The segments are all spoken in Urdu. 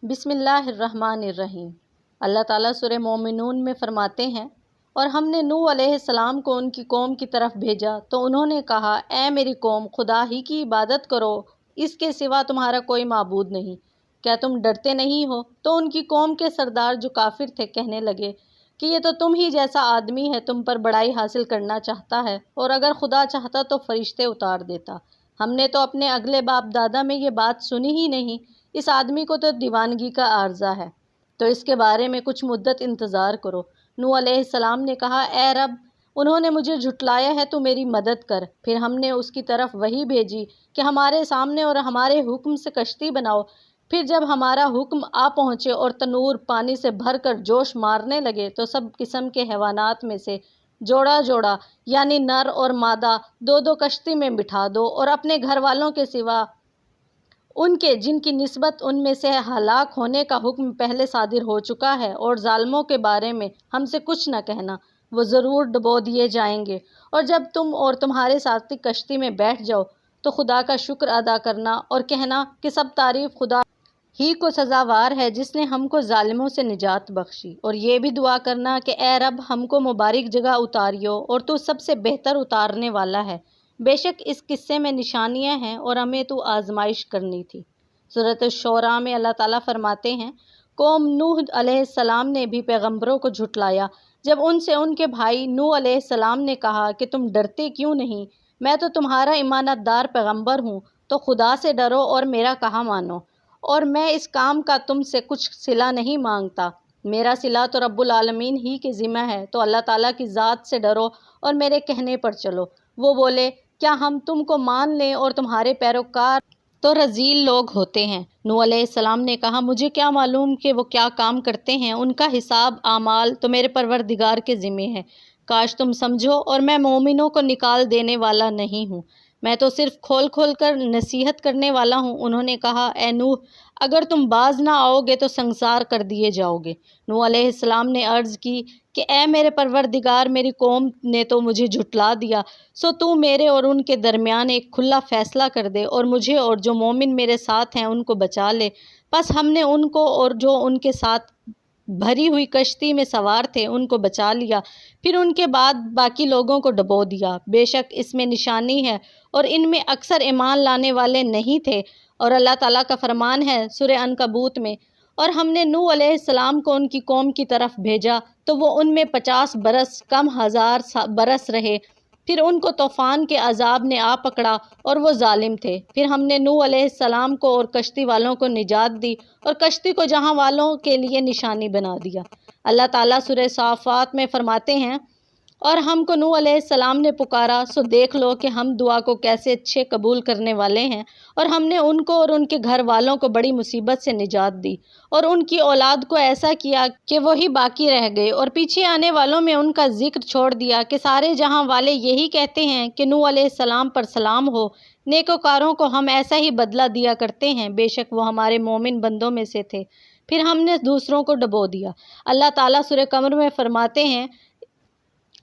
بسم اللہ الرحمن الرحیم۔ اللہ تعالیٰ سورہ مومنون میں فرماتے ہیں، اور ہم نے نوح علیہ السلام کو ان کی قوم کی طرف بھیجا تو انہوں نے کہا، اے میری قوم، خدا ہی کی عبادت کرو، اس کے سوا تمہارا کوئی معبود نہیں، کیا تم ڈرتے نہیں ہو؟ تو ان کی قوم کے سردار جو کافر تھے کہنے لگے کہ یہ تو تم ہی جیسا آدمی ہے، تم پر بڑائی حاصل کرنا چاہتا ہے، اور اگر خدا چاہتا تو فرشتے اتار دیتا۔ ہم نے تو اپنے اگلے باپ دادا میں یہ بات سنی ہی نہیں، اس آدمی کو تو دیوانگی کا عارضہ ہے، تو اس کے بارے میں کچھ مدت انتظار کرو۔ نوح علیہ السلام نے کہا، اے رب، انہوں نے مجھے جھٹلایا ہے تو میری مدد کر۔ پھر ہم نے اس کی طرف وحی بھیجی کہ ہمارے سامنے اور ہمارے حکم سے کشتی بناؤ۔ پھر جب ہمارا حکم آ پہنچے اور تنور پانی سے بھر کر جوش مارنے لگے تو سب قسم کے حیوانات میں سے جوڑا جوڑا، یعنی نر اور مادہ، دو دو کشتی میں بٹھا دو، اور اپنے گھر والوں کے سوا ان کے جن کی نسبت ان میں سے ہلاک ہونے کا حکم پہلے صادر ہو چکا ہے، اور ظالموں کے بارے میں ہم سے کچھ نہ کہنا، وہ ضرور ڈبو دیے جائیں گے۔ اور جب تم اور تمہارے ساتھی کشتی میں بیٹھ جاؤ تو خدا کا شکر ادا کرنا اور کہنا کہ سب تعریف خدا ہی کو سزاوار ہے جس نے ہم کو ظالموں سے نجات بخشی، اور یہ بھی دعا کرنا کہ اے رب، ہم کو مبارک جگہ اتاریو، اور تو سب سے بہتر اتارنے والا ہے۔ بے شک اس قصے میں نشانیاں ہیں اور ہمیں تو آزمائش کرنی تھی۔ سورۃ الشعراء میں اللہ تعالیٰ فرماتے ہیں، قوم نوح علیہ السلام نے بھی پیغمبروں کو جھٹلایا جب ان سے ان کے بھائی نوح علیہ السلام نے کہا کہ تم ڈرتے کیوں نہیں؟ میں تو تمہارا امانت دار پیغمبر ہوں، تو خدا سے ڈرو اور میرا کہا مانو، اور میں اس کام کا تم سے کچھ صلہ نہیں مانگتا، میرا صلہ تو رب العالمین ہی کے ذمہ ہے، تو اللہ تعالیٰ کی ذات سے ڈرو اور میرے کہنے پر چلو۔ وہ بولے، کیا ہم تم کو مان لیں اور تمہارے پیروکار تو رذیل لوگ ہوتے ہیں؟ نوح علیہ السلام نے کہا، مجھے کیا معلوم کہ وہ کیا کام کرتے ہیں، ان کا حساب اعمال تو میرے پروردگار کے ذمہ ہے، کاش تم سمجھو، اور میں مومنوں کو نکال دینے والا نہیں ہوں، میں تو صرف کھول کھول کر نصیحت کرنے والا ہوں۔ انہوں نے کہا، اے نوح، اگر تم باز نہ آؤ گے تو سنسار کر دیے جاؤ گے۔ نوح علیہ السلام نے عرض کی کہ اے میرے پروردگار، میری قوم نے تو مجھے جھٹلا دیا، سو تو میرے اور ان کے درمیان ایک کھلا فیصلہ کر دے، اور مجھے اور جو مومن میرے ساتھ ہیں ان کو بچا لے۔ پس ہم نے ان کو اور جو ان کے ساتھ بھری ہوئی کشتی میں سوار تھے ان کو بچا لیا، پھر ان کے بعد باقی لوگوں کو ڈبو دیا۔ بے شک اس میں نشانی ہے اور ان میں اکثر ایمان لانے والے نہیں تھے۔ اور اللہ تعالیٰ کا فرمان ہے سورہ عنکبوت میں، اور ہم نے نوح علیہ السلام کو ان کی قوم کی طرف بھیجا تو وہ ان میں 50 برس کم 1000 برس رہے، پھر ان کو طوفان کے عذاب نے آ پکڑا اور وہ ظالم تھے۔ پھر ہم نے نوح علیہ السلام کو اور کشتی والوں کو نجات دی اور کشتی کو جہاں والوں کے لیے نشانی بنا دیا۔ اللہ تعالیٰ سورہ صافات میں فرماتے ہیں، اور ہم کو نوح علیہ السلام نے پکارا، سو دیکھ لو کہ ہم دعا کو کیسے اچھے قبول کرنے والے ہیں، اور ہم نے ان کو اور ان کے گھر والوں کو بڑی مصیبت سے نجات دی، اور ان کی اولاد کو ایسا کیا کہ وہی باقی رہ گئے، اور پیچھے آنے والوں میں ان کا ذکر چھوڑ دیا کہ سارے جہاں والے یہی کہتے ہیں کہ نوح علیہ السلام پر سلام ہو، نیکوکاروں کو ہم ایسا ہی بدلہ دیا کرتے ہیں، بے شک وہ ہمارے مومن بندوں میں سے تھے، پھر ہم نے دوسروں کو ڈبو دیا۔ اللہ تعالیٰ سورہ قمر میں فرماتے ہیں،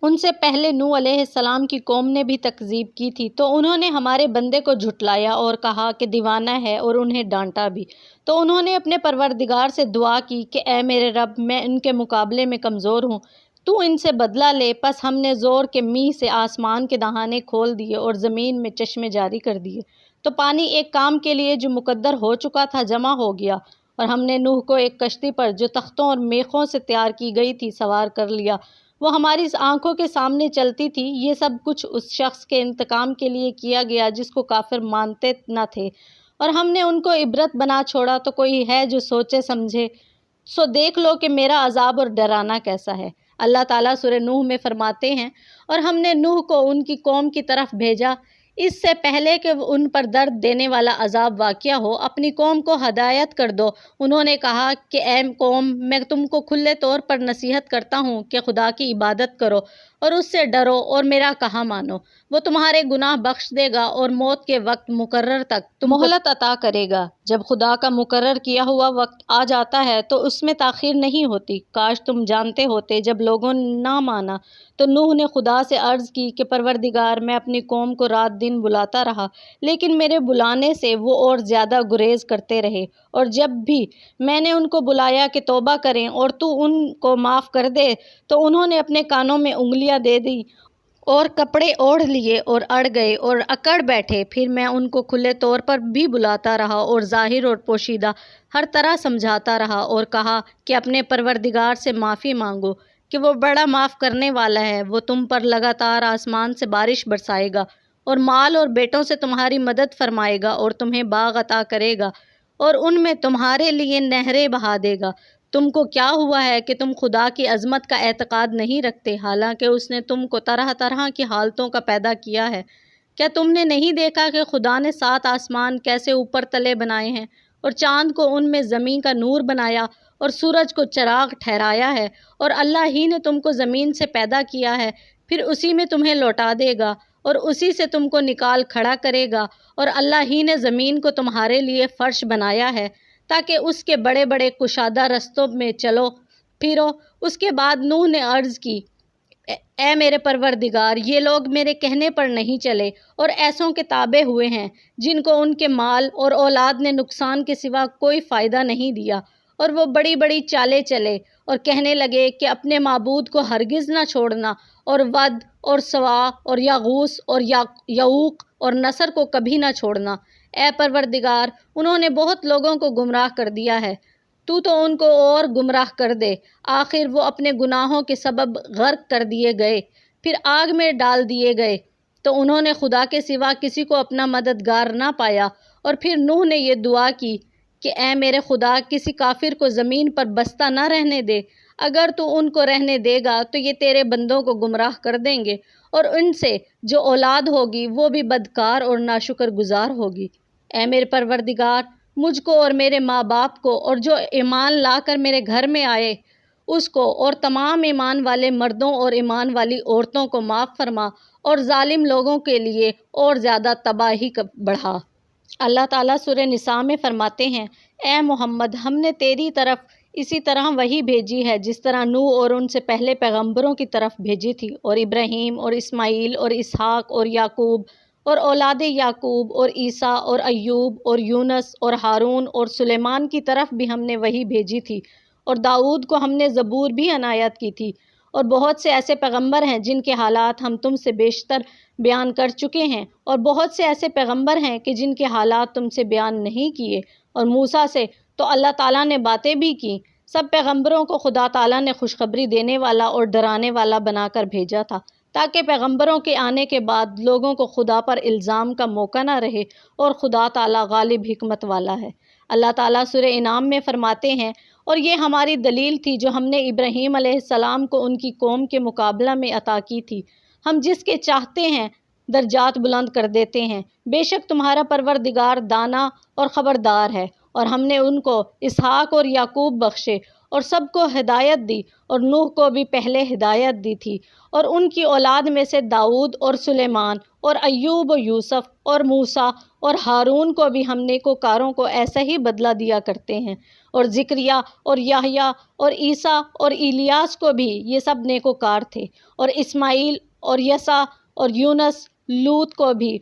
ان سے پہلے نوح علیہ السلام کی قوم نے بھی تکذیب کی تھی، تو انہوں نے ہمارے بندے کو جھٹلایا اور کہا کہ دیوانہ ہے، اور انہیں ڈانٹا بھی، تو انہوں نے اپنے پروردگار سے دعا کی کہ اے میرے رب، میں ان کے مقابلے میں کمزور ہوں، تو ان سے بدلہ لے۔ پس ہم نے زور کے میںہ سے آسمان کے دہانے کھول دیے اور زمین میں چشمے جاری کر دیے، تو پانی ایک کام کے لیے جو مقدر ہو چکا تھا جمع ہو گیا، اور ہم نے نوح کو ایک کشتی پر جو تختوں اور میخوں سے تیار کی گئی تھی سوار کر لیا، وہ ہماری آنکھوں کے سامنے چلتی تھی۔ یہ سب کچھ اس شخص کے انتقام کے لیے کیا گیا جس کو کافر مانتے نہ تھے، اور ہم نے ان کو عبرت بنا چھوڑا، تو کوئی ہے جو سوچے سمجھے، سو دیکھ لو کہ میرا عذاب اور ڈرانا کیسا ہے۔ اللہ تعالیٰ سورہ نوح میں فرماتے ہیں، اور ہم نے نوح کو ان کی قوم کی طرف بھیجا اس سے پہلے کہ ان پر درد دینے والا عذاب واقع ہو، اپنی قوم کو ہدایت کر دو۔ انہوں نے کہا کہ اے قوم، میں تم کو کھلے طور پر نصیحت کرتا ہوں کہ خدا کی عبادت کرو اور اس سے ڈرو اور میرا کہا مانو۔ وہ تمہارے گناہ بخش دے گا اور موت کے وقت مقرر تک تم مہلت عطا کرے گا۔ جب خدا کا مقرر کیا ہوا وقت آ جاتا ہے تو اس میں تاخیر نہیں ہوتی۔ کاش تم جانتے ہوتے جب لوگوں نے نہ مانا تو نوح نے خدا سے عرض کی کہ پروردگار، میں اپنی قوم کو رات دن بلاتا رہا، لیکن میرے بلانے سے وہ اور زیادہ گریز کرتے رہے، اور جب بھی میں نے ان کو بلایا کہ توبہ کریں اور تو ان کو معاف کر دے تو انہوں نے اپنے کانوں میں انگلیاں دے دیں اور کپڑے اوڑھ لیے اور اڑ گئے اور اکڑ بیٹھے۔ پھر میں ان کو کھلے طور پر بھی بلاتا رہا اور ظاہر اور پوشیدہ ہر طرح سمجھاتا رہا، اور کہا کہ اپنے پروردگار سے معافی مانگو کہ وہ بڑا معاف کرنے والا ہے، وہ تم پر لگاتار آسمان سے بارش برسائے گا اور مال اور بیٹوں سے تمہاری مدد فرمائے گا اور تمہیں باغ عطا کرے گا اور ان میں تمہارے لیے نہریں بہا دے گا۔ تم کو کیا ہوا ہے کہ تم خدا کی عظمت کا اعتقاد نہیں رکھتے، حالانکہ اس نے تم کو طرح طرح کی حالتوں کا پیدا کیا ہے؟ کیا تم نے نہیں دیکھا کہ خدا نے 7 آسمان کیسے اوپر تلے بنائے ہیں اور چاند کو ان میں زمین کا نور بنایا اور سورج کو چراغ ٹھہرایا ہے، اور اللہ ہی نے تم کو زمین سے پیدا کیا ہے، پھر اسی میں تمہیں لوٹا دے گا اور اسی سے تم کو نکال کھڑا کرے گا، اور اللہ ہی نے زمین کو تمہارے لیے فرش بنایا ہے تاکہ اس کے بڑے بڑے کشادہ رستوں میں چلو پھرو۔ اس کے بعد نوح نے عرض کی، اے میرے پروردگار، یہ لوگ میرے کہنے پر نہیں چلے اور ایسوں کے تابع ہوئے ہیں جن کو ان کے مال اور اولاد نے نقصان کے سوا کوئی فائدہ نہیں دیا، اور وہ بڑی بڑی چالیں چلے اور کہنے لگے کہ اپنے معبود کو ہرگز نہ چھوڑنا، اور ود اور سوا اور یغوث اور یعوق اور نصر کو کبھی نہ چھوڑنا۔ اے پروردگار، انہوں نے بہت لوگوں کو گمراہ کر دیا ہے، تو ان کو اور گمراہ کر دے۔ آخر وہ اپنے گناہوں کے سبب غرق کر دیے گئے، پھر آگ میں ڈال دیے گئے، تو انہوں نے خدا کے سوا کسی کو اپنا مددگار نہ پایا۔ اور پھر نوح نے یہ دعا کی کہ اے میرے خدا، کسی کافر کو زمین پر بستہ نہ رہنے دے، اگر تو ان کو رہنے دے گا تو یہ تیرے بندوں کو گمراہ کر دیں گے، اور ان سے جو اولاد ہوگی وہ بھی بدکار اور ناشکر گزار ہوگی۔ اے میرے پروردگار، مجھ کو اور میرے ماں باپ کو اور جو ایمان لا کر میرے گھر میں آئے اس کو اور تمام ایمان والے مردوں اور ایمان والی عورتوں کو معاف فرما، اور ظالم لوگوں کے لیے اور زیادہ تباہی بڑھا۔ اللہ تعالیٰ سورہ نساء میں فرماتے ہیں، اے محمد، ہم نے تیری طرف اسی طرح وحی بھیجی ہے جس طرح نوح اور ان سے پہلے پیغمبروں کی طرف بھیجی تھی، اور ابراہیم اور اسماعیل اور اسحاق اور یعقوب اور اولاد یعقوب اور عیسیٰ اور ایوب اور یونس اور ہارون اور سلیمان کی طرف بھی ہم نے وحی بھیجی تھی، اور داؤد کو ہم نے زبور بھی عنایت کی تھی، اور بہت سے ایسے پیغمبر ہیں جن کے حالات ہم تم سے بیشتر بیان کر چکے ہیں، اور بہت سے ایسے پیغمبر ہیں کہ جن کے حالات تم سے بیان نہیں کیے، اور موسیٰ سے تو اللہ تعالیٰ نے باتیں بھی کیں۔ سب پیغمبروں کو خدا تعالیٰ نے خوشخبری دینے والا اور ڈرانے والا بنا کر بھیجا تھا، تاکہ پیغمبروں کے آنے کے بعد لوگوں کو خدا پر الزام کا موقع نہ رہے، اور خدا تعالیٰ غالب حکمت والا ہے۔ اللہ تعالیٰ سورہ انعام میں فرماتے ہیں، اور یہ ہماری دلیل تھی جو ہم نے ابراہیم علیہ السلام کو ان کی قوم کے مقابلہ میں عطا کی تھی، ہم جس کے چاہتے ہیں درجات بلند کر دیتے ہیں۔ بے شک تمہارا پروردگار دانا اور خبردار ہے۔ اور ہم نے ان کو اسحاق اور یعقوب بخشے اور سب کو ہدایت دی، اور نوح کو بھی پہلے ہدایت دی تھی، اور ان کی اولاد میں سے داؤد اور سلیمان اور ایوب اور یوسف اور موسیٰ اور ہارون کو بھی ہم نیکوکاروں کو ایسا ہی بدلہ دیا کرتے ہیں، اور زکریا اور یحییٰ اور عیسیٰ اور الیاس کو بھی، یہ سب نیکوکار تھے، اور اسماعیل اور یسع اور یونس، لوط کو بھی،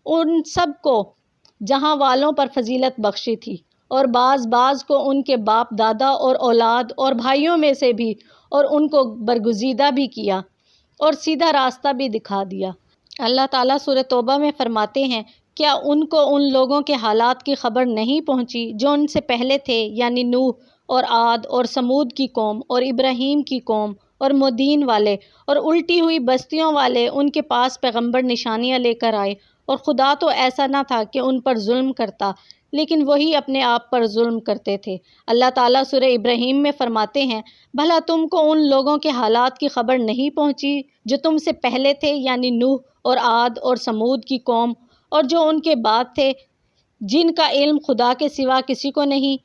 ان سب کو جہاں والوں پر فضیلت بخشی تھی، اور بعض کو ان کے باپ دادا اور اولاد اور بھائیوں میں سے بھی، اور ان کو برگزیدہ بھی کیا اور سیدھا راستہ بھی دکھا دیا۔ اللہ تعالیٰ سورہ توبہ میں فرماتے ہیں، کیا ان کو ان لوگوں کے حالات کی خبر نہیں پہنچی جو ان سے پہلے تھے، یعنی نوح اور عاد اور سمود کی قوم اور ابراہیم کی قوم اور مدین والے اور الٹی ہوئی بستیوں والے ان کے پاس پیغمبر نشانیاں لے کر آئے، اور خدا تو ایسا نہ تھا کہ ان پر ظلم کرتا، لیکن وہی اپنے آپ پر ظلم کرتے تھے۔ اللہ تعالیٰ سورہ ابراہیم میں فرماتے ہیں، بھلا تم کو ان لوگوں کے حالات کی خبر نہیں پہنچی جو تم سے پہلے تھے، یعنی نوح اور عاد اور سمود کی قوم، اور جو ان کے بعد تھے، جن کا علم خدا کے سوا کسی کو نہیں،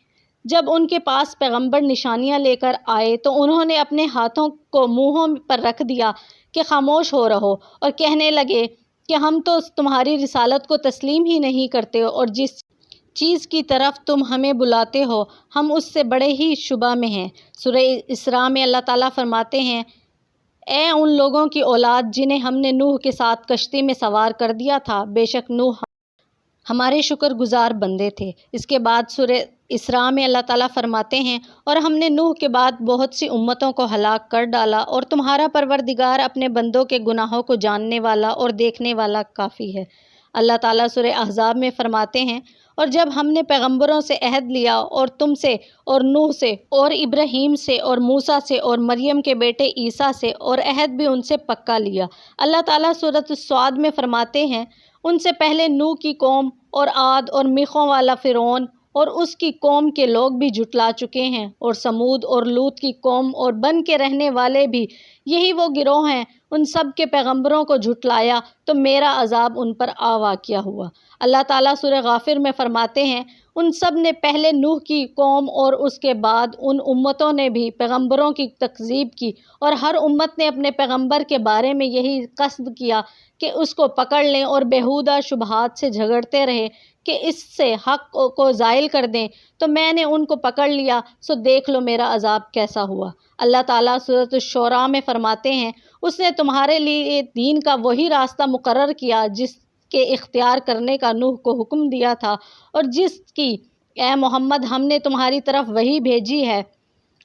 جب ان کے پاس پیغمبر نشانیاں لے کر آئے تو انہوں نے اپنے ہاتھوں کو منہوں پر رکھ دیا کہ خاموش ہو رہو، اور کہنے لگے کہ ہم تو تمہاری رسالت کو تسلیم ہی نہیں کرتے، اور جس چیز کی طرف تم ہمیں بلاتے ہو ہم اس سے بڑے ہی شبہ میں ہیں۔ سورہ اسراء میں اللہ تعالیٰ فرماتے ہیں، اے ان لوگوں کی اولاد جنہیں ہم نے نوح کے ساتھ کشتی میں سوار کر دیا تھا، بے شک نوح ہمارے شکر گزار بندے تھے۔ اس کے بعد سورہ اسراء میں اللہ تعالیٰ فرماتے ہیں، اور ہم نے نوح کے بعد بہت سی امتوں کو ہلاک کر ڈالا، اور تمہارا پروردگار اپنے بندوں کے گناہوں کو جاننے والا اور دیکھنے والا کافی ہے۔ اللہ تعالیٰ سورہ احزاب میں فرماتے ہیں، اور جب ہم نے پیغمبروں سے عہد لیا، اور تم سے اور نوح سے اور ابراہیم سے اور موسیٰ سے اور مریم کے بیٹے عیسیٰ سے، اور عہد بھی ان سے پکا لیا۔ اللہ تعالیٰ سورۃ الصاد میں فرماتے ہیں، ان سے پہلے نوح کی قوم اور عاد اور میخوں والا فرعون اور اس کی قوم کے لوگ بھی جھٹلا چکے ہیں، اور سمود اور لوط کی قوم اور بن کے رہنے والے بھی، یہی وہ گروہ ہیں، ان سب کے پیغمبروں کو جھٹلایا تو میرا عذاب ان پر آ واقع ہوا۔ اللہ تعالیٰ سورہ غافر میں فرماتے ہیں، ان سب نے پہلے نوح کی قوم اور اس کے بعد ان امتوں نے بھی پیغمبروں کی تکذیب کی، اور ہر امت نے اپنے پیغمبر کے بارے میں یہی قصد کیا کہ اس کو پکڑ لیں، اور بیہودہ شبہات سے جھگڑتے رہے کہ اس سے حق کو زائل کر دیں، تو میں نے ان کو پکڑ لیا، سو دیکھ لو میرا عذاب کیسا ہوا۔ اللہ تعالیٰ سورۃ الشعراء میں فرماتے ہیں، اس نے تمہارے لیے دین کا وہی راستہ مقرر کیا جس کے اختیار کرنے کا نوح کو حکم دیا تھا، اور جس کی اے محمد ہم نے تمہاری طرف وحی بھیجی ہے،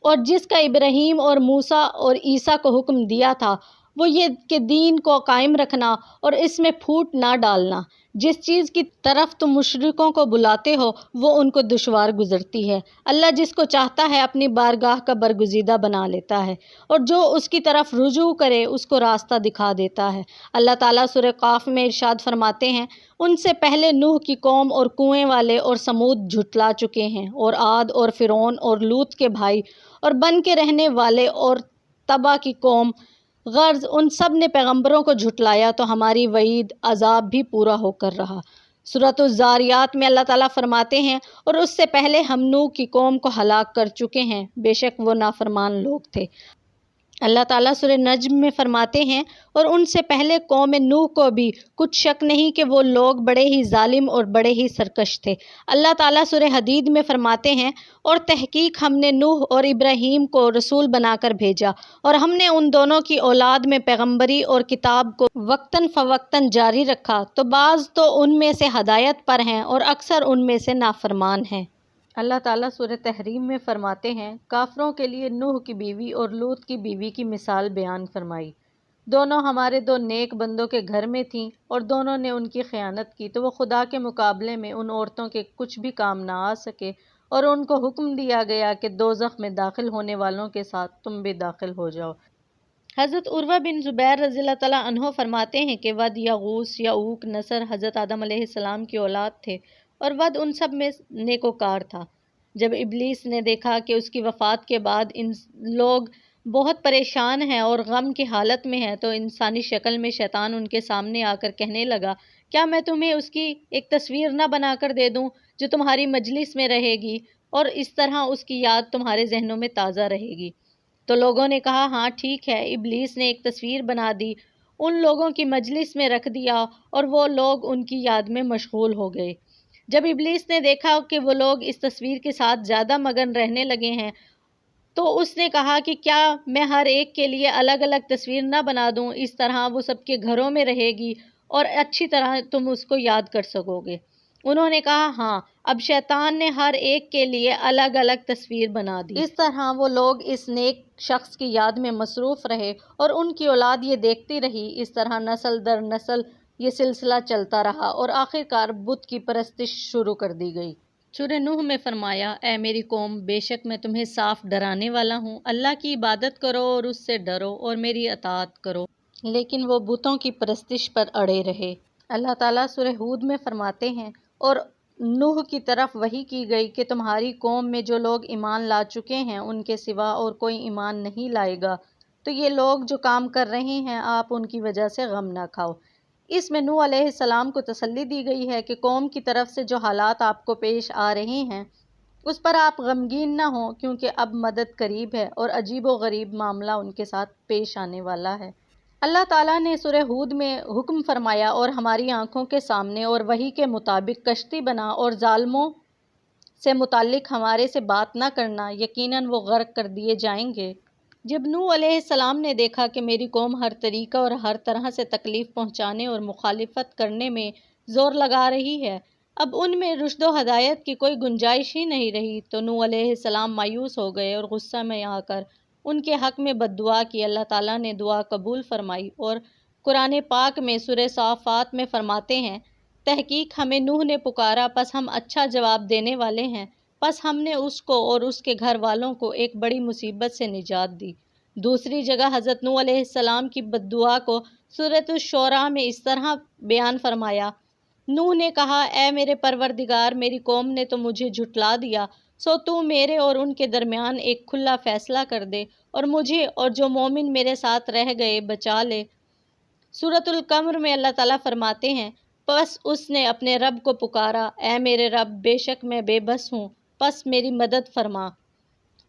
اور جس کا ابراہیم اور موسیٰ اور عیسیٰ کو حکم دیا تھا، وہ یہ کہ دین کو قائم رکھنا اور اس میں پھوٹ نہ ڈالنا۔ جس چیز کی طرف تم مشرکوں کو بلاتے ہو وہ ان کو دشوار گزرتی ہے، اللہ جس کو چاہتا ہے اپنی بارگاہ کا برگزیدہ بنا لیتا ہے، اور جو اس کی طرف رجوع کرے اس کو راستہ دکھا دیتا ہے۔ اللہ تعالیٰ سورہ قاف میں ارشاد فرماتے ہیں، ان سے پہلے نوح کی قوم اور کنویں والے اور سمود جھٹلا چکے ہیں، اور عاد اور فرعون اور لوط کے بھائی اور بن کے رہنے والے اور تبا کی قوم، غرض ان سب نے پیغمبروں کو جھٹلایا تو ہماری وعید عذاب بھی پورا ہو کر رہا۔ سورۃ الذاریات میں اللہ تعالیٰ فرماتے ہیں، اور اس سے پہلے ہم نوح کی قوم کو ہلاک کر چکے ہیں، بے شک وہ نافرمان لوگ تھے۔ اللہ تعالیٰ سورہ نجم میں فرماتے ہیں، اور ان سے پہلے قوم نوح کو بھی کچھ شک نہیں کہ وہ لوگ بڑے ہی ظالم اور بڑے ہی سرکش تھے۔ اللہ تعالیٰ سورہ حدید میں فرماتے ہیں، اور تحقیق ہم نے نوح اور ابراہیم کو رسول بنا کر بھیجا، اور ہم نے ان دونوں کی اولاد میں پیغمبری اور کتاب کو وقتاً فوقتاً جاری رکھا، تو بعض تو ان میں سے ہدایت پر ہیں اور اکثر ان میں سے نافرمان ہیں۔ اللہ تعالیٰ سورہ تحریم میں فرماتے ہیں، کافروں کے لیے نوح کی بیوی اور لوط کی بیوی کی مثال بیان فرمائی۔ دونوں ہمارے دو نیک بندوں کے گھر میں تھیں، اور دونوں نے ان کی خیانت کی، تو وہ خدا کے مقابلے میں ان عورتوں کے کچھ بھی کام نہ آ سکے، اور ان کو حکم دیا گیا کہ دوزخ میں داخل ہونے والوں کے ساتھ تم بھی داخل ہو جاؤ۔ حضرت عروہ بن زبیر رضی اللہ تعالیٰ عنہ فرماتے ہیں کہ ود، یغوث، یعوق، نصر حضرت آدم علیہ السلام کی اولاد تھے، اور ود ان سب میں نیکوکار تھا۔ جب ابلیس نے دیکھا کہ اس کی وفات کے بعد ان لوگ بہت پریشان ہیں اور غم کی حالت میں ہیں، تو انسانی شکل میں شیطان ان کے سامنے آ کر کہنے لگا، کیا میں تمہیں اس کی ایک تصویر نہ بنا کر دے دوں جو تمہاری مجلس میں رہے گی، اور اس طرح اس کی یاد تمہارے ذہنوں میں تازہ رہے گی؟ تو لوگوں نے کہا، ہاں ٹھیک ہے۔ ابلیس نے ایک تصویر بنا دی، ان لوگوں کی مجلس میں رکھ دیا، اور وہ لوگ ان کی یاد میں مشغول ہو گئے۔ جب ابلیس نے دیکھا کہ وہ لوگ اس تصویر کے ساتھ زیادہ مگن رہنے لگے ہیں، تو اس نے کہا کہ کیا میں ہر ایک کے لیے الگ الگ تصویر نہ بنا دوں، اس طرح وہ سب کے گھروں میں رہے گی اور اچھی طرح تم اس کو یاد کر سکو گے۔ انہوں نے کہا، ہاں۔ اب شیطان نے ہر ایک کے لیے الگ الگ تصویر بنا دی۔ اس طرح وہ لوگ اس نیک شخص کی یاد میں مصروف رہے، اور ان کی اولاد یہ دیکھتی رہی۔ اس طرح نسل در نسل یہ سلسلہ چلتا رہا، اور آخر کار بت کی پرستش شروع کر دی گئی۔ سورہ نوح میں فرمایا، اے میری قوم، بے شک میں تمہیں صاف ڈرانے والا ہوں، اللہ کی عبادت کرو اور اس سے ڈرو اور میری اطاعت کرو۔ لیکن وہ بتوں کی پرستش پر اڑے رہے۔ اللہ تعالیٰ سورہ ہود میں فرماتے ہیں، اور نوح کی طرف وحی کی گئی کہ تمہاری قوم میں جو لوگ ایمان لا چکے ہیں ان کے سوا اور کوئی ایمان نہیں لائے گا، تو یہ لوگ جو کام کر رہے ہیں آپ ان کی وجہ سے غم نہ کھاؤ۔ اس میں نوح علیہ السلام کو تسلی دی گئی ہے کہ قوم کی طرف سے جو حالات آپ کو پیش آ رہے ہیں اس پر آپ غمگین نہ ہوں، کیونکہ اب مدد قریب ہے اور عجیب و غریب معاملہ ان کے ساتھ پیش آنے والا ہے۔ اللہ تعالیٰ نے سورہ ہود میں حکم فرمایا، اور ہماری آنکھوں کے سامنے اور وحی کے مطابق کشتی بنا، اور ظالموں سے متعلق ہمارے سے بات نہ کرنا، یقیناً وہ غرق کر دیے جائیں گے۔ جب نوح علیہ السلام نے دیکھا کہ میری قوم ہر طریقہ اور ہر طرح سے تکلیف پہنچانے اور مخالفت کرنے میں زور لگا رہی ہے، اب ان میں رشد و ہدایت کی کوئی گنجائش ہی نہیں رہی، تو نوح علیہ السلام مایوس ہو گئے اور غصہ میں آ کر ان کے حق میں بد دعا کی۔ اللہ تعالیٰ نے دعا قبول فرمائی، اور قرآن پاک میں سورہ صافات میں فرماتے ہیں، تحقیق ہمیں نوح نے پکارا، پس ہم اچھا جواب دینے والے ہیں، پس ہم نے اس کو اور اس کے گھر والوں کو ایک بڑی مصیبت سے نجات دی۔ دوسری جگہ حضرت نوح علیہ السلام کی بد دعا کو سورۃ الشعراء میں اس طرح بیان فرمایا، نوح نے کہا، اے میرے پروردگار، میری قوم نے تو مجھے جھٹلا دیا، سو تو میرے اور ان کے درمیان ایک کھلا فیصلہ کر دے، اور مجھے اور جو مومن میرے ساتھ رہ گئے بچا لے۔ سورۃ القمر میں اللہ تعالیٰ فرماتے ہیں، پس اس نے اپنے رب کو پکارا، اے میرے رب، بے شک میں بے بس ہوں، پس میری مدد فرما۔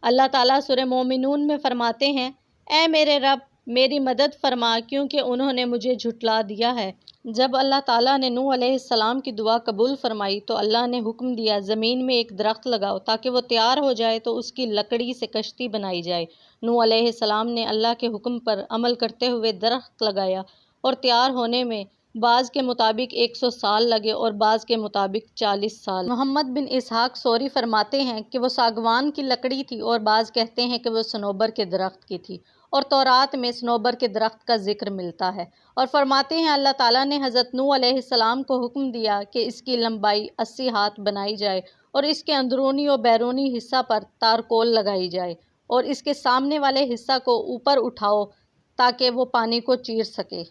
اللہ تعالیٰ سورہ مومنون میں فرماتے ہیں، اے میرے رب، میری مدد فرما، کیونکہ انہوں نے مجھے جھٹلا دیا ہے۔ جب اللہ تعالیٰ نے نوح علیہ السلام کی دعا قبول فرمائی، تو اللہ نے حکم دیا، زمین میں ایک درخت لگاؤ تاکہ وہ تیار ہو جائے تو اس کی لکڑی سے کشتی بنائی جائے۔ نوح علیہ السلام نے اللہ کے حکم پر عمل کرتے ہوئے درخت لگایا، اور تیار ہونے میں بعض کے مطابق 100 سال لگے اور بعض کے مطابق 40 سال۔ محمد بن اسحاق سوری فرماتے ہیں کہ وہ ساگوان کی لکڑی تھی، اور بعض کہتے ہیں کہ وہ صنوبر کے درخت کی تھی، اور تورات میں صنوبر کے درخت کا ذکر ملتا ہے، اور فرماتے ہیں اللہ تعالیٰ نے حضرت نوح علیہ السلام کو حکم دیا کہ اس کی لمبائی 80 ہاتھ بنائی جائے، اور اس کے اندرونی و بیرونی حصہ پر تارکول لگائی جائے، اور اس کے سامنے والے حصہ کو اوپر اٹھاؤ تاکہ وہ پانی کو چیر سکے۔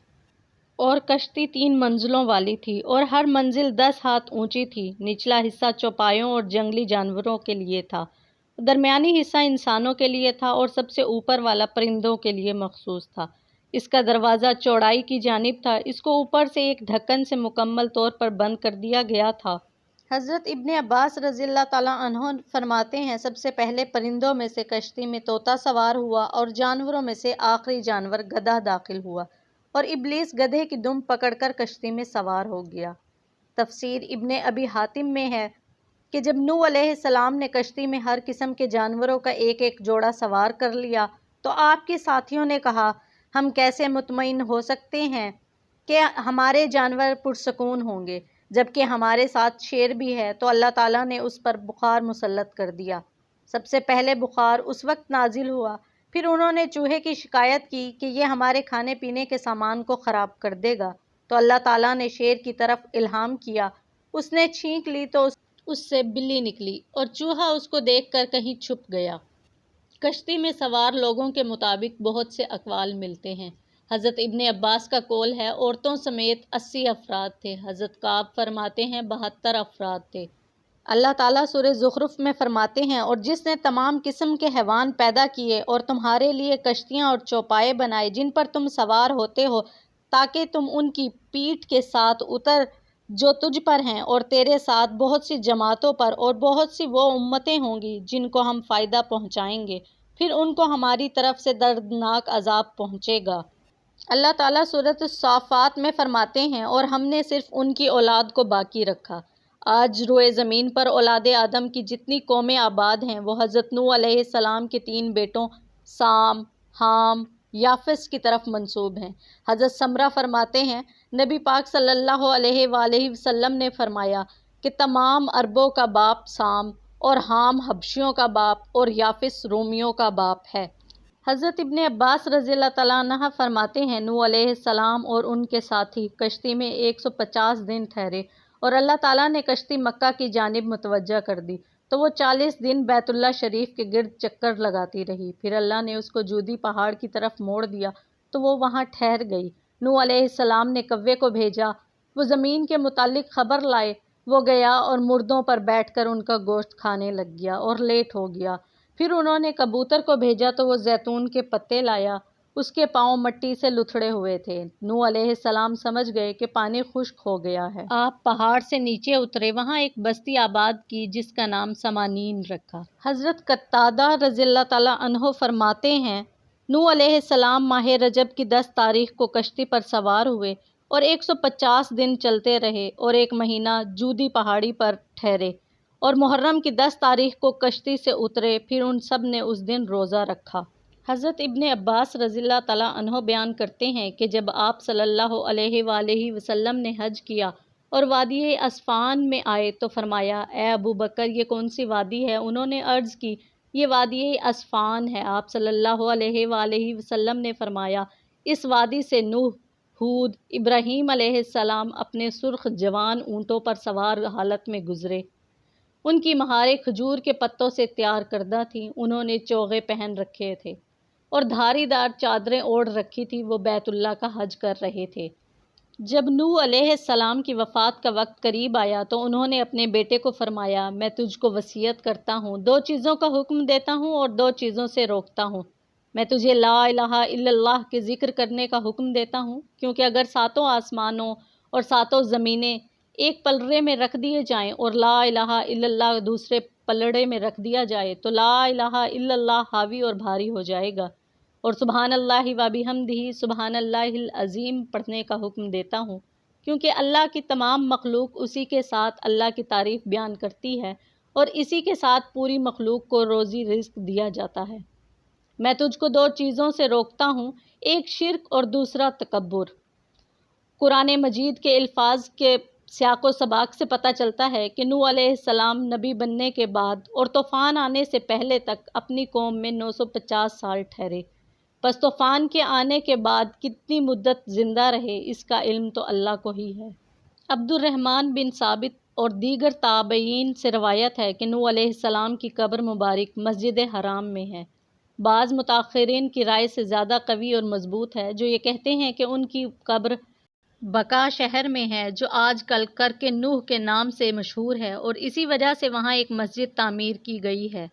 اور کشتی 3 منزلوں والی تھی، اور ہر منزل 10 ہاتھ اونچی تھی۔ نچلا حصہ چوپایوں اور جنگلی جانوروں کے لیے تھا، درمیانی حصہ انسانوں کے لیے تھا، اور سب سے اوپر والا پرندوں کے لیے مخصوص تھا۔ اس کا دروازہ چوڑائی کی جانب تھا، اس کو اوپر سے ایک ڈھکن سے مکمل طور پر بند کر دیا گیا تھا۔ حضرت ابن عباس رضی اللہ تعالیٰ عنہ فرماتے ہیں، سب سے پہلے پرندوں میں سے کشتی میں طوطا سوار ہوا، اور جانوروں میں سے آخری جانور گدھا داخل ہوا، اور ابلیس گدھے کی دم پکڑ کر کشتی میں سوار ہو گیا۔ تفسیر ابن ابی حاتم میں ہے کہ جب نوح علیہ السلام نے کشتی میں ہر قسم کے جانوروں کا ایک ایک جوڑا سوار کر لیا، تو آپ کے ساتھیوں نے کہا، ہم کیسے مطمئن ہو سکتے ہیں کہ ہمارے جانور پرسکون ہوں گے، جبکہ ہمارے ساتھ شیر بھی ہے؟ تو اللہ تعالیٰ نے اس پر بخار مسلط کر دیا۔ سب سے پہلے بخار اس وقت نازل ہوا، پھر انہوں نے چوہے کی شکایت کی کہ یہ ہمارے کھانے پینے کے سامان کو خراب کر دے گا، تو اللہ تعالیٰ نے شیر کی طرف الہام کیا، اس نے چھینک لی تو اس سے بلی نکلی، اور چوہا اس کو دیکھ کر کہیں چھپ گیا۔ کشتی میں سوار لوگوں کے مطابق بہت سے اقوال ملتے ہیں۔ حضرت ابن عباس کا قول ہے، عورتوں سمیت 80 افراد تھے۔ حضرت کعب فرماتے ہیں 72 افراد تھے۔ اللہ تعالیٰ سورہ زخرف میں فرماتے ہیں، اور جس نے تمام قسم کے حیوان پیدا کیے اور تمہارے لیے کشتیاں اور چوپائے بنائے جن پر تم سوار ہوتے ہو، تاکہ تم ان کی پیٹھ کے ساتھ اتر جو تجھ پر ہیں، اور تیرے ساتھ بہت سی جماعتوں پر اور بہت سی وہ امتیں ہوں گی جن کو ہم فائدہ پہنچائیں گے، پھر ان کو ہماری طرف سے دردناک عذاب پہنچے گا۔ اللہ تعالیٰ سورۃ الصافات میں فرماتے ہیں، اور ہم نے صرف ان کی اولاد کو باقی رکھا۔ آج روئے زمین پر اولاد آدم کی جتنی قومیں آباد ہیں، وہ حضرت نوح علیہ السلام کے 3 بیٹوں سام، حام، یافس کی طرف منسوب ہیں۔ حضرت سمرہ فرماتے ہیں، نبی پاک صلی اللہ علیہ وآلہ وسلم نے فرمایا کہ تمام عربوں کا باپ سام، اور حام حبشیوں کا باپ، اور یافس رومیوں کا باپ ہے۔ حضرت ابن عباس رضی اللہ تعالیٰ عنہ فرماتے ہیں، نوح علیہ السلام اور ان کے ساتھی کشتی میں 150 دن ٹھہرے، اور اللہ تعالیٰ نے کشتی مکہ کی جانب متوجہ کر دی، تو وہ 40 دن بیت اللہ شریف کے گرد چکر لگاتی رہی۔ پھر اللہ نے اس کو جودی پہاڑ کی طرف موڑ دیا تو وہ وہاں ٹھہر گئی۔ نوح علیہ السلام نے کوے کو بھیجا، وہ زمین کے متعلق خبر لائے، وہ گیا اور مردوں پر بیٹھ کر ان کا گوشت کھانے لگ گیا اور لیٹ ہو گیا۔ پھر انہوں نے کبوتر کو بھیجا تو وہ زیتون کے پتے لایا، اس کے پاؤں مٹی سے لتھڑے ہوئے تھے۔ نوح علیہ السلام سمجھ گئے کہ پانی خشک ہو گیا ہے۔ آپ پہاڑ سے نیچے اترے، وہاں ایک بستی آباد کی جس کا نام سمانین رکھا۔ حضرت قتادہ رضی اللہ تعالیٰ عنہ فرماتے ہیں، نوح علیہ السلام ماہ رجب کی 10 تاریخ کو کشتی پر سوار ہوئے اور 150 دن چلتے رہے اور 1 مہینہ جودی پہاڑی پر ٹھہرے اور محرم کی 10 تاریخ کو کشتی سے اترے، پھر ان سب نے اس دن روزہ رکھا۔ حضرت ابن عباس رضی اللہ تعالیٰ عنہ بیان کرتے ہیں کہ جب آپ صلی اللہ علیہ وآلہ وسلم نے حج کیا اور وادی اسفان میں آئے تو فرمایا، اے ابو بکر، یہ کون سی وادی ہے؟ انہوں نے عرض کی، یہ وادی اسفان ہے۔ آپ صلی اللہ علیہ وآلہ وسلم نے فرمایا، اس وادی سے نوح، ہود، ابراہیم علیہ السلام اپنے سرخ جوان اونٹوں پر سوار حالت میں گزرے۔ ان کی مہاریں کھجور کے پتوں سے تیار کردہ تھیں، انہوں نے چوغے پہن رکھے تھے اور دھاری دار چادریں اوڑھ رکھی تھی، وہ بیت اللہ کا حج کر رہے تھے۔ جب نوح علیہ السلام کی وفات کا وقت قریب آیا تو انہوں نے اپنے بیٹے کو فرمایا، میں تجھ کو وصیت کرتا ہوں، 2 چیزوں کا حکم دیتا ہوں اور 2 چیزوں سے روکتا ہوں۔ میں تجھے لا الہ الا اللہ کے ذکر کرنے کا حکم دیتا ہوں، کیونکہ اگر 7 آسمانوں اور 7 زمینیں ایک پلڑے میں رکھ دیے جائیں اور لا الہ الا اللہ دوسرے پلڑے میں رکھ دیا جائے تو لا الہ الا اللہ حاوی اور بھاری ہو جائے گا، اور سبحان اللہ و بحمدہ سبحان اللہ العظیم پڑھنے کا حکم دیتا ہوں، کیونکہ اللہ کی تمام مخلوق اسی کے ساتھ اللہ کی تعریف بیان کرتی ہے اور اسی کے ساتھ پوری مخلوق کو روزی رزق دیا جاتا ہے۔ میں تجھ کو 2 چیزوں سے روکتا ہوں، ایک شرک اور دوسرا تکبر۔ قرآن مجید کے الفاظ کے سیاق و سباق سے پتہ چلتا ہے کہ نوح علیہ السلام نبی بننے کے بعد اور طوفان آنے سے پہلے تک اپنی قوم میں 950 سال ٹھہرے، پس طوفان کے آنے کے بعد کتنی مدت زندہ رہے اس کا علم تو اللہ کو ہی ہے۔ عبد الرحمن بن ثابت اور دیگر تابعین سے روایت ہے کہ نوح علیہ السلام کی قبر مبارک مسجد حرام میں ہے۔ بعض متاخرین کی رائے سے زیادہ قوی اور مضبوط ہے، جو یہ کہتے ہیں کہ ان کی قبر بقا شہر میں ہے، جو آج کل کرک نوح کے نام سے مشہور ہے، اور اسی وجہ سے وہاں ایک مسجد تعمیر کی گئی ہے۔